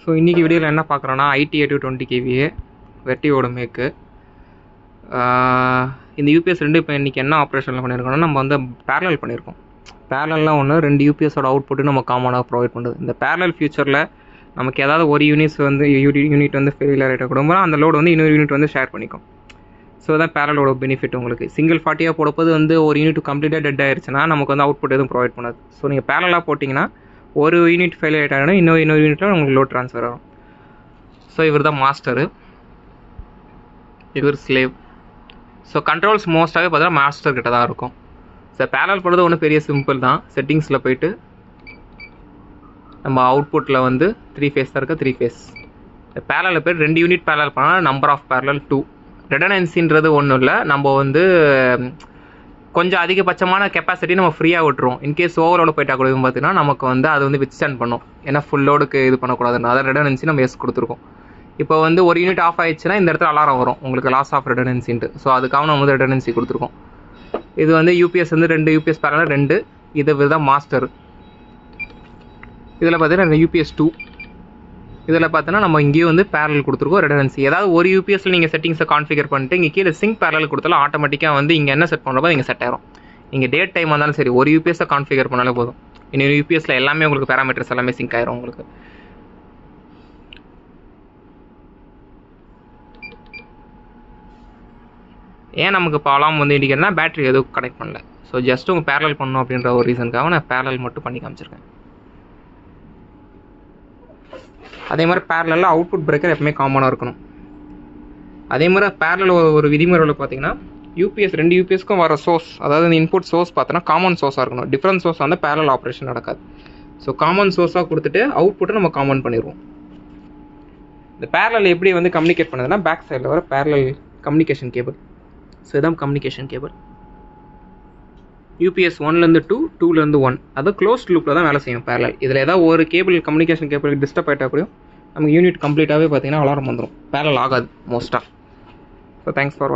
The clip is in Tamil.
ஸோ இன்றைக்கி வீடியோவில் என்ன பார்க்குறோன்னா IT8220 kVA வெர்டிவோட மேக்கு. இந்த யூபிஎஸ் ரெண்டு இப்போ இன்றைக்கி என்ன ஆப்ரேஷனில் பண்ணியிருக்கோம்னா, நம்ம வந்து பேரலல் பண்ணியிருக்கோம். பேரலல்லாம் ஒன்று 2 யூபிஎஸோட அவுட்புட்டு நம்ம காமனாக ப்ரொவைட் பண்ணுறது. இந்த பேரலல் ஃபியூச்சரில் நமக்கு ஏதாவது ஒரு யூனிட் வந்து ஃபெயிலியர் ஆகிட்ட கூட அந்த லோடு வந்து இன்னொரு யூனிட் வந்து ஷேர் பண்ணிக்கும். ஸோ தான் பேரலோட பெனிஃபிட். உங்களுக்கு சிங்கிள் 40 போடும்போது வந்து ஒரு யூனிட் கம்ப்ளீட்டாக டெட் ஆயிடுச்சுன்னா நமக்கு வந்து அவுட்புட் எதுவும் ப்ரொவைட் பண்ணாது. ஸோ நீங்கள் பேரலாக போட்டிங்கன்னா ஒரு யூனிட் ஃபெயிலியர் ஆகிட்டாங்கன்னா இன்னொரு யூனிட்டில் உங்களுக்கு லோட் ட்ரான்ஸ்ஃபர் ஆகும். ஸோ இவர் தான் மாஸ்டரு, இவர் ஸ்லேவ். ஸோ கண்ட்ரோல்ஸ் மோஸ்ட்டாகவே பார்த்தீங்கன்னா மாஸ்டர் கிட்ட தான் இருக்கும். ஸோ பேரல் பண்ணுறது ஒன்றும் பெரிய சிம்பிள் தான். செட்டிங்ஸில் போய்ட்டு நம்ம அவுட்புட்டில் வந்து 3 ஃபேஸ் தான் இருக்குது. 3 ஃபேஸ் பேரலில் போய்ட்டு 2 யூனிட் பேரல் பண்ணால் நம்பர் ஆஃப் பேரலல் 2. ரெடனன்சின்றது ஒன்றும் இல்லை. நம்ம வந்து கொஞ்சம் அதிகபட்சமான கெப்பாசிட்டி நம்ம ஃப்ரீயாக விட்டுருவோம். இன்கேஸ் ஓவரோட போயிட்டா கூட பார்த்தீங்கன்னா நமக்கு வந்து அது வந்து வித்ஸ்டாண்ட் பண்ணும். ஏன்னா ஃபுல்லோடுக்கு இது பண்ணக்கூடாதுன்னு அதான் ரெடனன்சி நம்ம எஸ் கொடுத்துருக்கோம். இப்போ வந்து ஒரு யூனிட் ஆஃப் ஆயிடுச்சுன்னா இந்த இடத்துல அலாரம் வரும் உங்களுக்கு லாஸ் ஆஃப் ரெடனன்சின்ட்டு. ஸோ அதுக்காக நம்ம வந்து ரெடனன்சி கொடுத்துருக்கோம். இது வந்து யூபிஎஸ் வந்து 2 யூபிஎஸ் பேரலல் 2. இது தான் மாஸ்டர். இதில் பார்த்தீங்கன்னா UPS 2. இதில் பார்த்தீங்கன்னா நம்ம இங்கேயும் வந்து பேரல் கொடுத்துருக்கோம் ரெடனன்சி. ஏதாவது ஒரு யூபிஎஸ்ல நீங்கள் செட்டிங்ஸை கான்ஃபிகர் பண்ணிட்டு இங்கே கீழே சிங்க் பேரல் கொடுத்தாலும் ஆட்டோமேட்டிக்காக வந்து இங்கே என்ன செட் பண்ணுறப்போ இங்கே செட் ஆயிரும். நீங்கள் டேட் டைம் வந்தாலும் சரி ஒரு யூபிஎஸ்ஸை கான்ஃபிகர் பண்ணாலே போதும். இன்னொரு யூபிஎஸ்ல எல்லாமே உங்களுக்கு பேராமீட்டர்ஸ் எல்லாமே சிங்க் ஆயிரும் உங்களுக்கு. ஏன் நமக்கு இப்போ அலாம் வந்து இண்டிகேட்டர்னா பேட்டரி எதுவும் கனெக்ட் பண்ணல. ஸோ ஜஸ்ட் உங்கள் பேரல் பண்ணணும் அப்படின்ற ஒரு ரீசனுக்காக நான் பேரல் மட்டும் பண்ணி காமிச்சிருக்கேன். அதே மாதிரி பேரலில் அவுட்புட் பிரேக்கர் எப்பவுமே காமனாக இருக்கணும். அதே மாதிரி பேரலில் ஒரு விதிமுறையில் பார்த்தீங்கன்னா யூபிஎஸ் 2 யூபிஎஸ்க்கும் வர சோர்ஸ், அதாவது இந்த இன்புட் சோர்ஸ் பார்த்தோன்னா காமன் சோர்ஸாக இருக்கணும். டிஃப்ரெண்ட் சோர்ஸ் வந்து பேரல் ஆப்ரேஷன் நடக்காது. ஸோ காமன் சோர்ஸாக கொடுத்துட்டு அவுட்புட்டை நம்ம காமன் பண்ணிடுவோம். இந்த பேரலில் எப்படி வந்து கம்யூனிகேட் பண்ணுதுன்னா பேக் சைடில் வர பேரலல் கம்யூனிகேஷன் கேபிள். ஸோ இதான் கம்யூனிகேஷன் கேபிள். யூபிஎஸ் 1லேருந்து 2, 2லேருந்து 1 அது க்ளோஸ்ட் லூப்பில் தான் வேலை செய்யும் பேரலல். இதில் ஏதாவது ஒரு கேபிள் கம்யூனிகேஷன் கேபிள் டிஸ்டர்ப் ஆகிட்டா கூட நமக்கு யூனிட் கம்ப்ளீட்டாகவே பார்த்தீங்கன்னா அலாரம் வந்துடும். பேரலல் ஆகாது மோஸ்ட்டாக. ஸோ தேங்க்ஸ் ஃபார் வாட்சிங்.